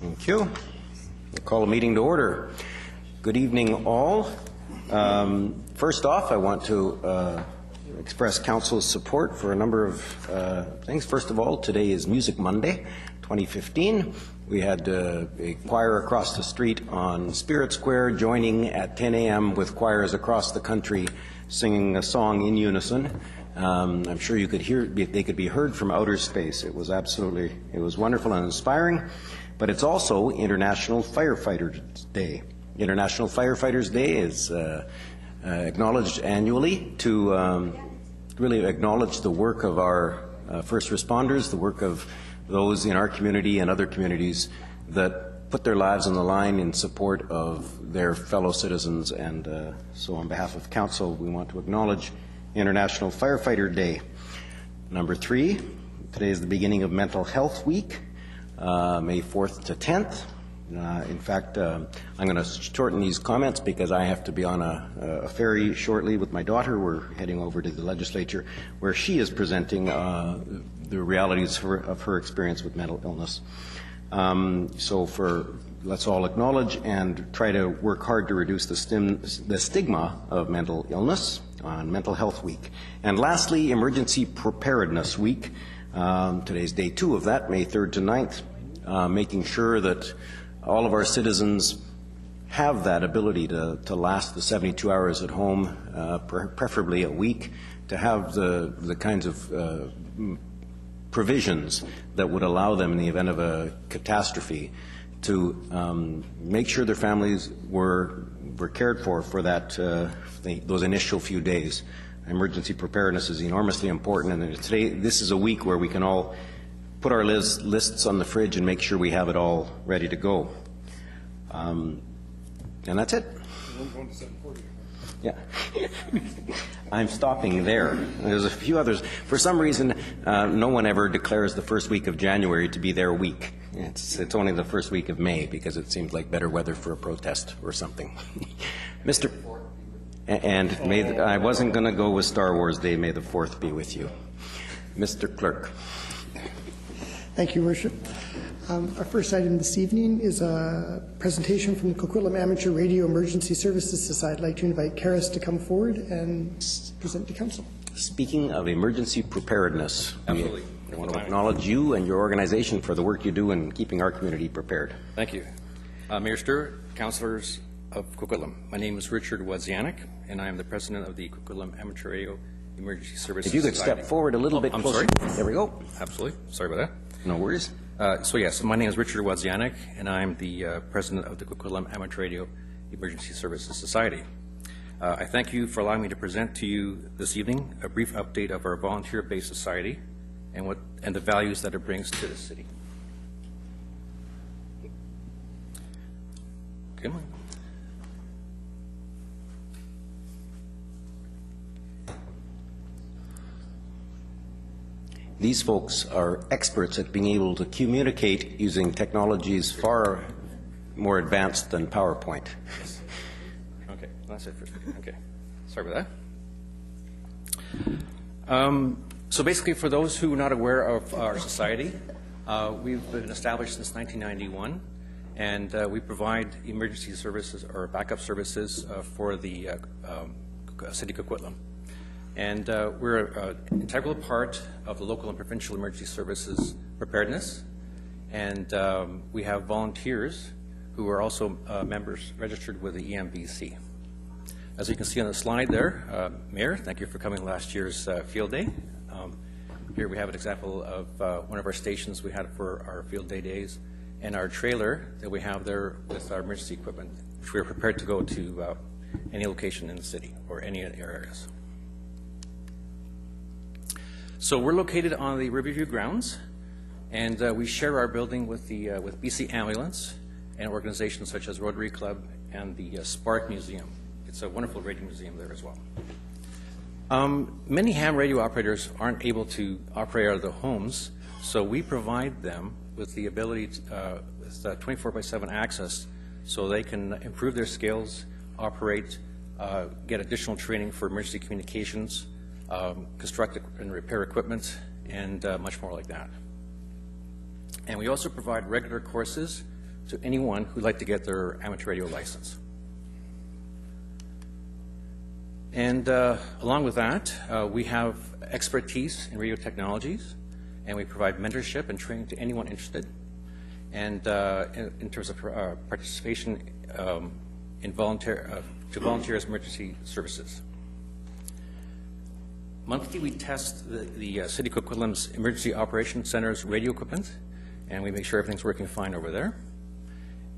Thank you. We'll call a meeting to order. Good evening, all. First off, I want to express Council's support for a number of things. First of all, today is Music Monday 2015. We had a choir across the street on Spirit Square joining at 10 a.m. with choirs across the country singing a song in unison. I'm sure you could hear, they could be heard from outer space. It was wonderful and inspiring. But it's also International Firefighters Day. International Firefighters Day is acknowledged annually to really acknowledge the work of our first responders, the work of those in our community and other communities that put their lives on the line in support of their fellow citizens. And so on behalf of Council, we want to acknowledge International Firefighter Day. Number 3, today is the beginning of Mental Health Week. May 4th to 10th. In fact, I'm going to shorten these comments because I have to be on a ferry shortly with my daughter. We're heading over to the legislature where she is presenting the realities of her experience with mental illness. Let's all acknowledge and try to work hard to reduce the stigma of mental illness on Mental Health Week. And lastly, Emergency Preparedness Week. Today's day 2 of that, May 3rd to 9th. Making sure that all of our citizens have that ability to last the 72 hours at home, preferably a week, to have the kinds of provisions that would allow them in the event of a catastrophe to make sure their families were cared for that those initial few days. Emergency preparedness is enormously important, and today this is a week where we can all put our lists on the fridge and make sure we have it all ready to go. And that's it. Yeah. I'm stopping there. There's a few others. For some reason, no one ever declares the first week of January to be their week. It's only the first week of May because it seems like better weather for a protest or something. Mr. And I wasn't going to go with Star Wars Day. May the 4th be with you. Mr. Clerk. Thank you, Worship. Our first item this evening is a presentation from the Coquitlam Amateur Radio Emergency Services Society. I'd like to invite Karis to come forward and present to Council. Speaking of emergency preparedness, absolutely. I want to acknowledge you and your organization for the work you do in keeping our community prepared. Thank you. Mayor Stewart, councillors of Coquitlam. My name is Richard Wadzianek, and I am the president of the Coquitlam Amateur Radio Emergency Services Society. If you could step forward a little bit closer. Sorry. There we go. Absolutely. Sorry about that. No worries. So my name is Richard Wadzianek, and I'm the president of the Coquitlam Amateur Radio Emergency Services Society. I thank you for allowing me to present to you this evening a brief update of our volunteer-based society and the values that it brings to the city. Okay. These folks are experts at being able to communicate using technologies far more advanced than PowerPoint. Okay, that's it first. Okay, sorry about that. So basically, for those who are not aware of our society, we've been established since 1991, and we provide emergency services or backup services for the city of Coquitlam. And we're an integral part of the local and provincial emergency services preparedness. And we have volunteers who are also members registered with the EMBC. As you can see on the slide there, Mayor, thank you for coming last year's field day. Here we have an example of one of our stations we had for our field day days and our trailer that we have there with our emergency equipment, which we are prepared to go to any location in the city or any areas. So we're located on the Riverview grounds, and we share our building with BC Ambulance and organizations such as Rotary Club and the Spark Museum. It's a wonderful radio museum there as well. Many ham radio operators aren't able to operate out of their homes, so we provide them with the ability to, with 24/7 access so they can improve their skills, operate, get additional training for emergency communications, construct and repair equipment, and much more like that. And we also provide regular courses to anyone who'd like to get their amateur radio license. And along with that, we have expertise in radio technologies, and we provide mentorship and training to anyone interested. And in terms of participation in to volunteers emergency services. Monthly, we test the City of Coquitlam's Emergency Operations Center's radio equipment, and we make sure everything's working fine over there.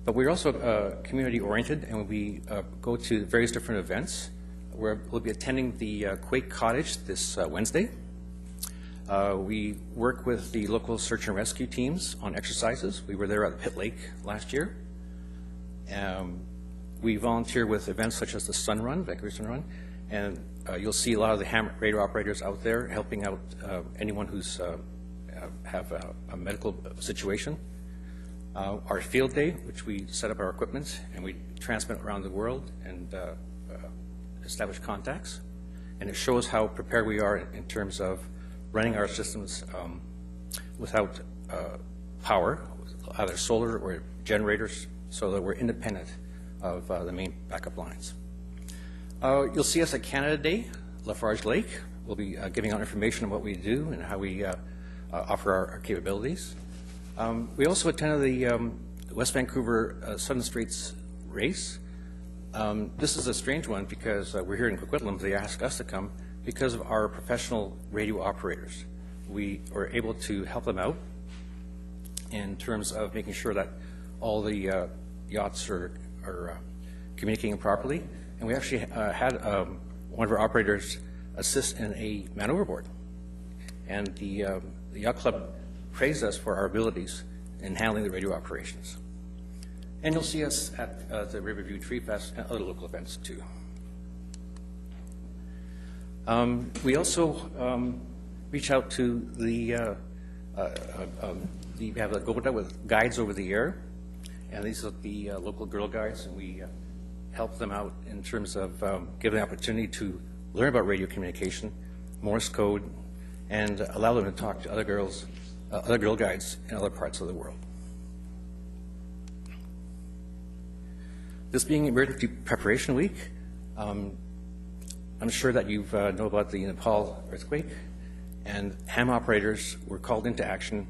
But we're also community-oriented, and we go to various different events. We'll be attending the Quake Cottage this Wednesday. We work with the local search and rescue teams on exercises. We were there at Pit Lake last year. We volunteer with events such as the Sun Run, Vancouver Sun Run, and you'll see a lot of the ham radio operators out there helping out anyone who's have a medical situation. Our field day, which we set up our equipment and we transmit around the world and establish contacts, and it shows how prepared we are in terms of running our systems without power, either solar or generators, so that we're independent of the main backup lines. You'll see us at Canada Day, Lafarge Lake. We'll be giving out information on what we do and how we offer our capabilities. We also attended the West Vancouver Southern Straits race. This is a strange one because we're here in Coquitlam. They asked us to come because of our professional radio operators. We were able to help them out in terms of making sure that all the yachts are communicating properly. And we actually had one of our operators assist in a man overboard. And the yacht club praised us for our abilities in handling the radio operations. And you'll see us at the Riverview Tree Fest and other local events too. We also reach out to we have a GoDa with guides over the air, and these are the local Girl Guides, and we help them out in terms of giving the opportunity to learn about radio communication, Morse code, and allow them to talk to other girls, other Girl Guides in other parts of the world. This being Emergency Preparation Week, I'm sure that you know about the Nepal earthquake, and ham operators were called into action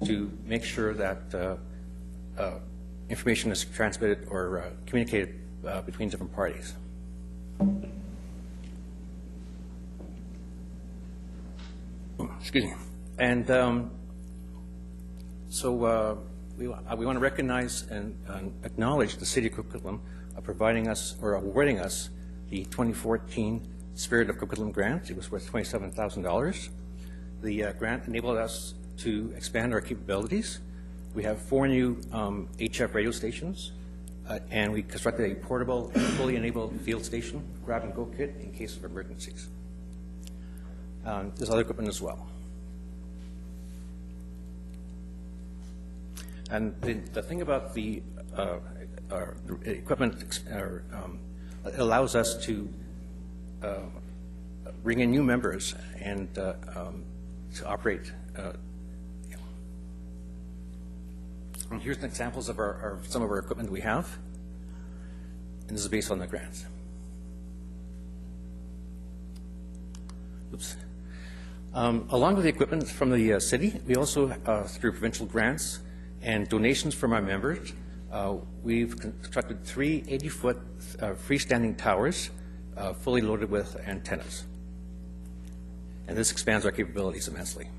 to make sure that information is transmitted or communicated between different parties. Excuse me. And we want to recognize and acknowledge the City of Coquitlam providing us or awarding us the 2014 Spirit of Coquitlam grant. It was worth $27,000. The grant enabled us to expand our capabilities. We have 4 new HF radio stations, and we constructed a portable, fully enabled field station, grab-and-go kit in case of emergencies. There's other equipment as well. And the thing about the equipment it allows us to bring in new members and to operate. And here's some examples of some of our equipment we have, and this is based on the grants. Oops. Along with the equipment from the city, we also, through provincial grants and donations from our members, we've constructed 3 80-foot freestanding towers fully loaded with antennas. And this expands our capabilities immensely.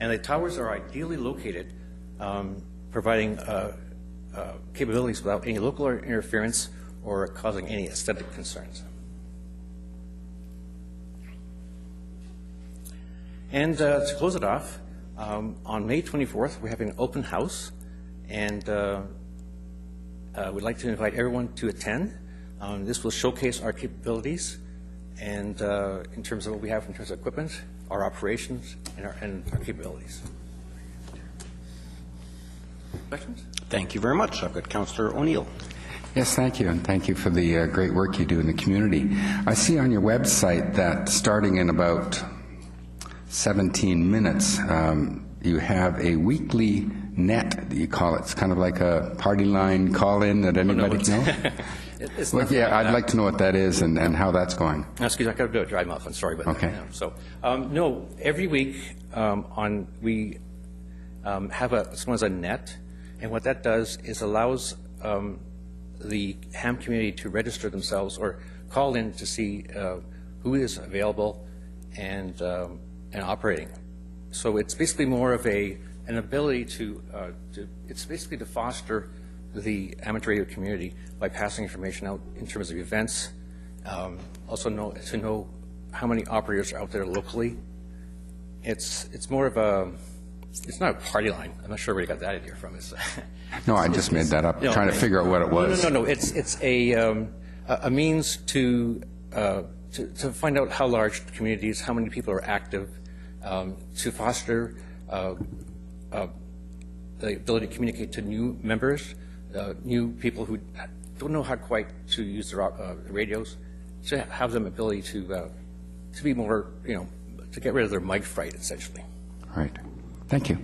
And the towers are ideally located, providing capabilities without any local interference or causing any aesthetic concerns. And to close it off, on May 24th, we're having an open house, and we'd like to invite everyone to attend. This will showcase our capabilities and in terms of what we have in terms of equipment, our operations, and our capabilities. Questions? Thank you very much. I've got Councillor O'Neill. Yes, thank you, and thank you for the great work you do in the community. I see on your website that starting in about 17 minutes, you have a weekly net, you call it. It's kind of like a party line call-in that anybody can know? It's Well, nothing yeah, like I'd that. like to know what that is and how that's going. Excuse me, I got a bit of dry mouth. I'm sorry about Okay. that. So, no, every week we have what's known as a net, and what that does is allows the ham community to register themselves or call in to see who is available and operating. So it's basically more of an ability to it's basically to foster the amateur radio community by passing information out in terms of events, also to know how many operators are out there locally. It's more of a, it's not a party line. I'm not sure where you got that idea from. No, I just made that up, No, trying to figure out what it was. No. It's a means to find out how large the community is, how many people are active, to foster the ability to communicate to new members, new people who don't know how quite to use their radios, to have them ability to be more, to get rid of their mic fright, essentially. All right. Thank you.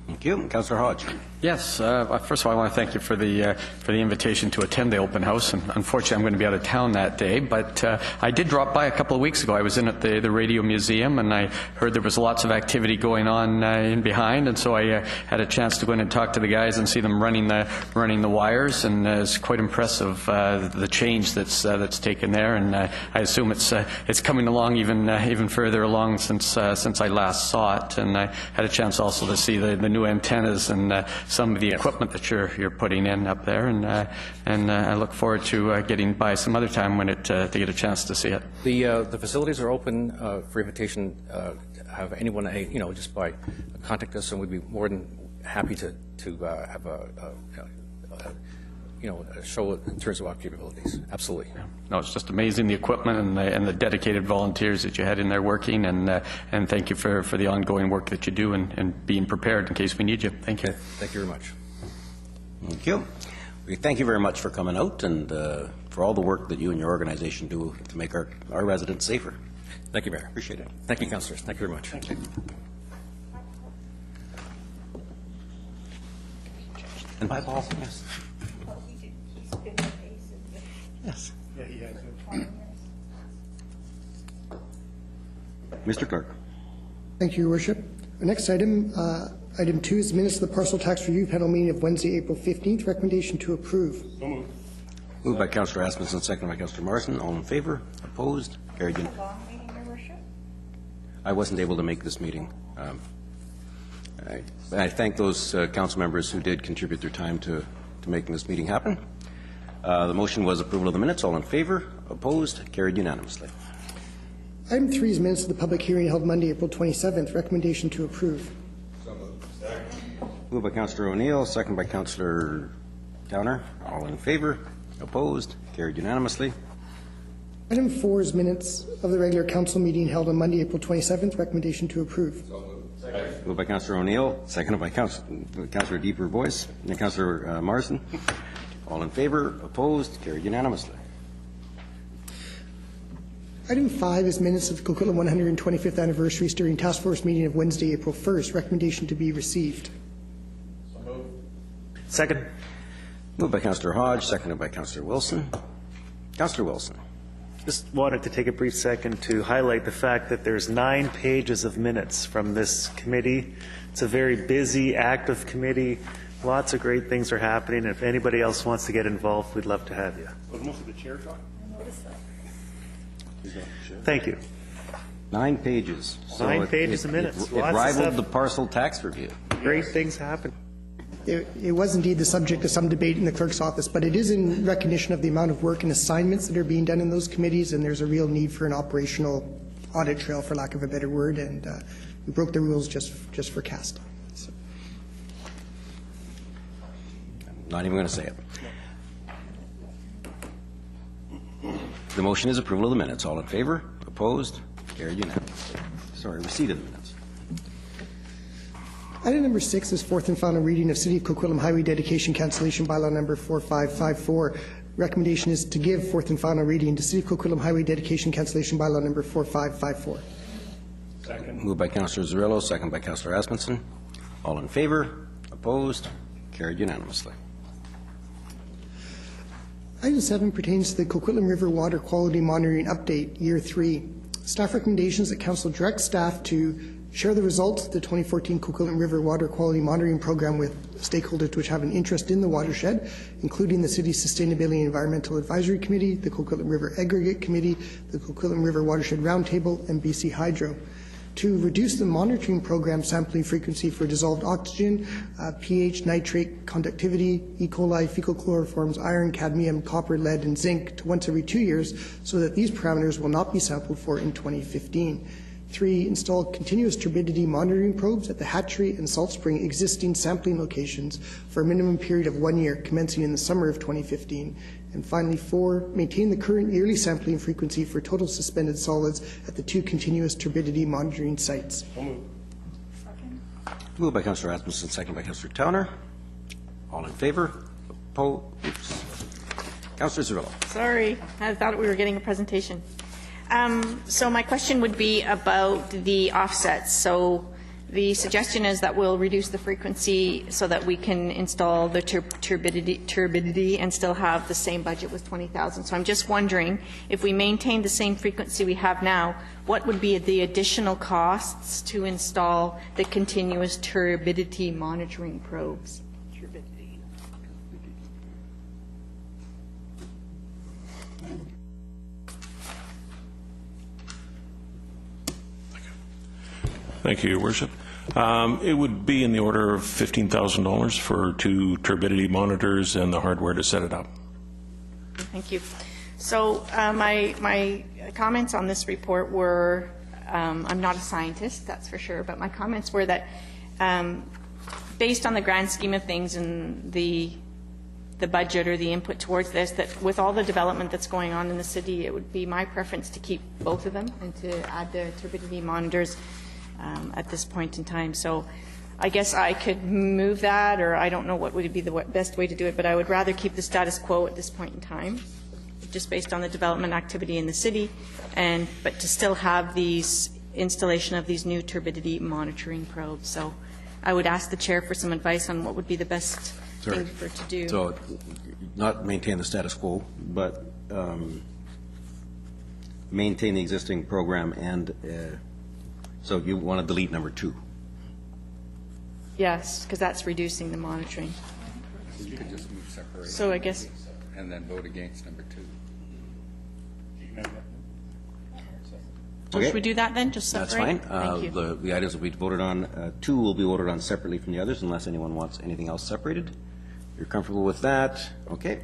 Thank you. Councillor Hodge. Yes. First of all, I want to thank you for the invitation to attend the open house. And unfortunately, I'm going to be out of town that day. But I did drop by a couple of weeks ago. I was in at the Radio Museum, and I heard there was lots of activity going on in behind. And so I had a chance to go in and talk to the guys and see them running the wires. And it's quite impressive the change that's taken there. And I assume it's coming along even further along since I last saw it. And I had a chance also to see the new antennas and some of the equipment that you're putting in up there, and I look forward to getting by some other time when to get a chance to see it. The facilities are open for invitation. Have anyone just by contact us, and we'd be more than happy to have a show in terms of our capabilities. Absolutely. No, it's just amazing, the equipment and the dedicated volunteers that you had in there working, and thank you for the ongoing work that you do and being prepared in case we need you. Thank you. Thank you very much. Thank you. We thank you very much for coming out and for all the work that you and your organization do to make our residents safer. Thank you, Mayor. Appreciate it. Thank you, councillors. Thank you very much. Thank you. And bye, Paul. Yes. Yes. Mr. Clerk. Thank you, Your Worship. Our next item, item 2, is minutes of the Parcel Tax Review Panel meeting of Wednesday, April 15th. Recommendation to approve. So moved. Moved by Councillor Asmussen, seconded by Councillor Morrison. All in favor? Opposed? Carried. Long meeting, Your Worship. I wasn't able to make this meeting. I thank those council members who did contribute their time to making this meeting happen. The motion was approval of the minutes. All in favor? Opposed? Carried unanimously. Item 3 is minutes of the public hearing held Monday, April 27th. Recommendation to approve. Moved by Councillor O'Neill, second by Councillor Towner. All in favor? Opposed? Carried unanimously. Item 4 is minutes of the regular council meeting held on Monday, April 27th. Recommendation to approve. Moved by Councillor O'Neill, seconded by Councillor Deeper Boyce and Councillor Morrison. All in favor? Opposed? Carried unanimously. Item 5 is minutes of the Coquitlam 125th anniversary steering task force meeting of Wednesday, April 1st. Recommendation to be received. Second. Moved by Councillor Hodge, seconded by Councillor Wilson. Councillor Wilson. Just wanted to take a brief second to highlight the fact that there's 9 pages of minutes from this committee. It's a very busy, active committee. Lots of great things are happening. If anybody else wants to get involved, we'd love to have you. Was most of the chair talk? Thank you. 9 pages. 9 pages of minutes. It Lots of rivaled stuff. the parcel tax review. Great things happen. It was indeed the subject of some debate in the clerk's office, but it is in recognition of the amount of work and assignments that are being done in those committees, and there's a real need for an operational audit trail, for lack of a better word, and we broke the rules just for casting. So. I'm not even going to say it. The motion is approval of the minutes. All in favor? Opposed? Carried unanimously. Sorry, receipt of the minutes. Item number 6 is fourth and final reading of City of Coquitlam Highway Dedication Cancellation Bylaw number 4554. Recommendation is to give fourth and final reading to City of Coquitlam Highway Dedication Cancellation Bylaw number 4554. Second. Moved by Councillor Zarrillo, second by Councillor Asmussen. All in favor? Opposed? Carried unanimously. Item 7 pertains to the Coquitlam River Water Quality Monitoring Update, Year 3. Staff recommendations that Council direct staff to share the results of the 2014 Coquitlam River Water Quality Monitoring Program with stakeholders which have an interest in the watershed, including the City's Sustainability and Environmental Advisory Committee, the Coquitlam River Aggregate Committee, the Coquitlam River Watershed Roundtable, and BC Hydro. To reduce the monitoring program sampling frequency for dissolved oxygen, pH, nitrate, conductivity, E. coli, fecal chloroforms, iron, cadmium, copper, lead, and zinc to once every 2 years so that these parameters will not be sampled for in 2015. 3, install continuous turbidity monitoring probes at the Hatchery and Salt Spring existing sampling locations for a minimum period of 1 year, commencing in the summer of 2015. And finally, 4, maintain the current yearly sampling frequency for total suspended solids at the 2 continuous turbidity monitoring sites. Moved by Councillor Rasmussen, second by Councillor Towner. All in favor? Opposed? Councillor Zervillo. Sorry, I thought we were getting a presentation. So my question would be about the offsets. So the suggestion is that we'll reduce the frequency so that we can install the turbidity and still have the same budget with 20,000. So I'm just wondering, if we maintain the same frequency we have now, what would be the additional costs to install the continuous turbidity monitoring probes? Thank you, Your Worship. It would be in the order of $15,000 for 2 turbidity monitors and the hardware to set it up. Thank you. So my comments on this report were, I'm not a scientist, that's for sure, but my comments were that based on the grand scheme of things and the budget or the input towards this, that with all the development that's going on in the city, it would be my preference to keep both of them and to add the turbidity monitors at this point in time. So I guess I could move that, or I don't know what would be the best way to do it, but I would rather keep the status quo at this point in time, just based on the development activity in the city, but to still have these installation of these new turbidity monitoring probes. So I would ask the chair for some advice on what would be the best thing for it to do. So not maintain the status quo, but maintain the existing program, and so you want to delete number 2? Yes, because that's reducing the monitoring. You could just move separate. So I guess. And then vote against number 2. So should we do that then? Just separate? That's fine. Thank you. The items will be voted on. 2 will be voted on separately from the others unless anyone wants anything else separated. You're comfortable with that? Okay.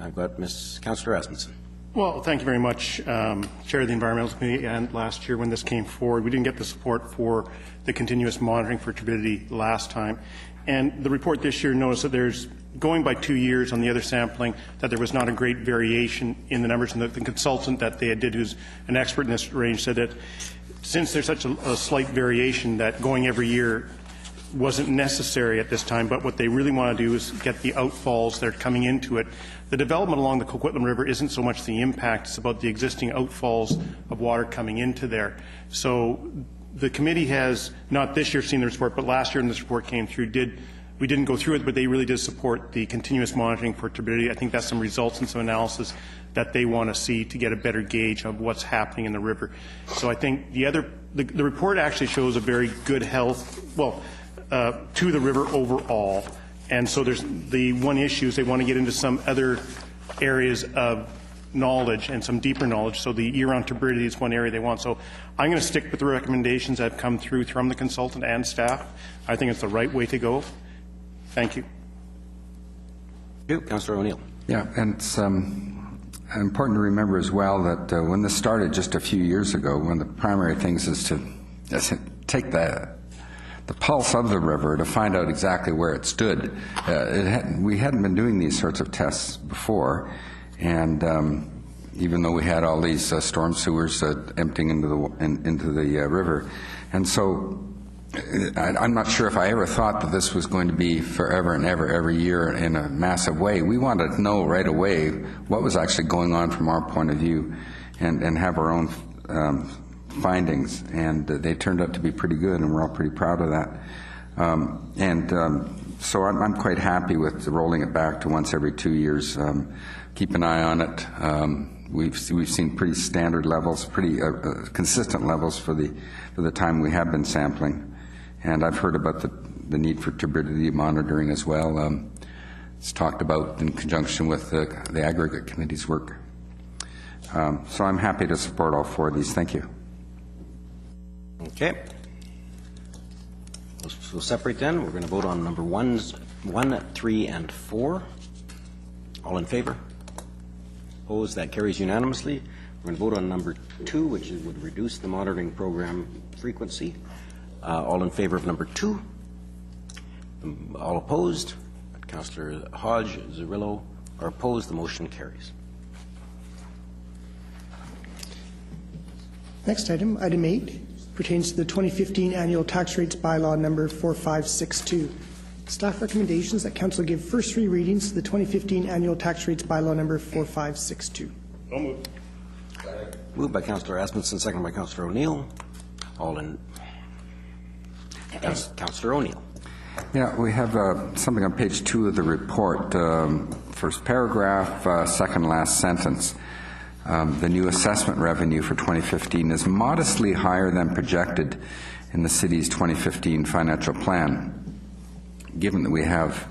I've got Councillor Rasmussen. Well, thank you very much, Chair of the Environmental Committee. And last year when this came forward, we didn't get the support for the continuous monitoring for turbidity last time. And the report this year noticed that there's, going by 2 years on the other sampling, that there was not a great variation in the numbers. And the consultant that they did, who's an expert in this range, said that since there's such a slight variation, that going every year wasn't necessary at this time, but what they really want to do is get the outfalls that are coming into it. The development along the Coquitlam River isn't so much the impact, it's about the existing outfalls of water coming into there. So the committee has, not this year seen the report, but last year when this report came through, we didn't go through it, but they really did support the continuous monitoring for turbidity. I think that's some results and some analysis that they want to see to get a better gauge of what's happening in the river. So I think the report actually shows a very good health, to the river overall. And so there's the one issue is they want to get into some other areas of knowledge and some deeper knowledge. So the year-round turbidity is one area they want. So I'm going to stick with the recommendations that have come through from the consultant and staff. I think it's the right way to go. Thank you. Thank you. Councillor O'Neill. Yeah, and it's important to remember as well that when this started just a few years ago, one of the primary things is to take the pulse of the river to find out exactly where it stood. We hadn't been doing these sorts of tests before, and even though we had all these storm sewers emptying into the river. And so I'm not sure if I ever thought that this was going to be forever and ever, every year in a massive way. We wanted to know right away what was actually going on from our point of view and have our own findings, and they turned out to be pretty good, and we're all pretty proud of that. So I'm quite happy with rolling it back to once every 2 years. Keep an eye on it. We've seen pretty standard levels, pretty consistent levels for the time we have been sampling, and I've heard about the need for turbidity monitoring as well. It's talked about in conjunction with the aggregate committee's work. So I'm happy to support all 4 of these. Thank you. Okay. We'll separate then. We're going to vote on number 1, 3, and 4. All in favor? Opposed? That carries unanimously. We're going to vote on number 2, which would reduce the monitoring program frequency. All in favor of number 2? All opposed? Councillor Hodge, Zerillo are opposed. The motion carries. Next item, item 8, pertains to the 2015 annual tax rates bylaw number 4562. Staff recommendations that Council give first 3 readings to the 2015 annual tax rates bylaw number 4562. So moved. Moved by Councillor Asmussen, second by Councillor O'Neill. All in. Councillor O'Neill. Yeah, we have something on page 2 of the report. First paragraph, second last sentence. The new assessment revenue for 2015 is modestly higher than projected in the city's 2015 financial plan. Given that we have,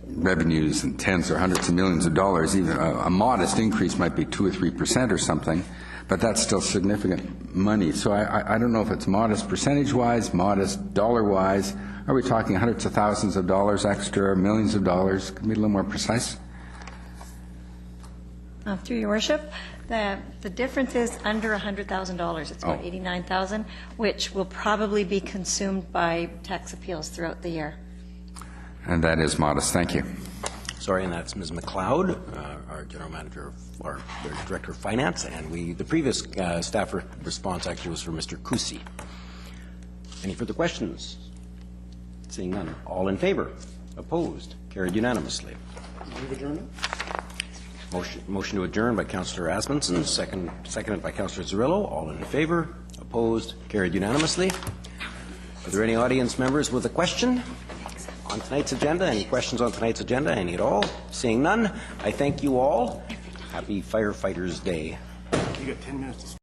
revenues in tens or hundreds of millions of dollars, even a modest increase might be 2 or 3% or something, but that's still significant money. So I don't know if it's modest percentage-wise, modest dollar-wise. Are we talking hundreds of thousands of dollars extra, millions of dollars? Can we be a little more precise? Through your worship, the difference is under $100,000. It's about $89,000, which will probably be consumed by tax appeals throughout the year. And that is modest. Thank you. Sorry, and that's Ms. McLeod, our General Manager, our Director of Finance, and the previous staff response actually was for Mr. Kusi. Any further questions? Seeing none. All in favor? Opposed? Carried unanimously. Move adjournment. Motion to adjourn by Councillor Asmussen, seconded by Councillor Zerillo. All in favor? Opposed? Carried unanimously. Are there any audience members with a question on tonight's agenda? Any questions on tonight's agenda? Any at all? Seeing none, I thank you all. Happy Firefighters Day. You got 10 minutes to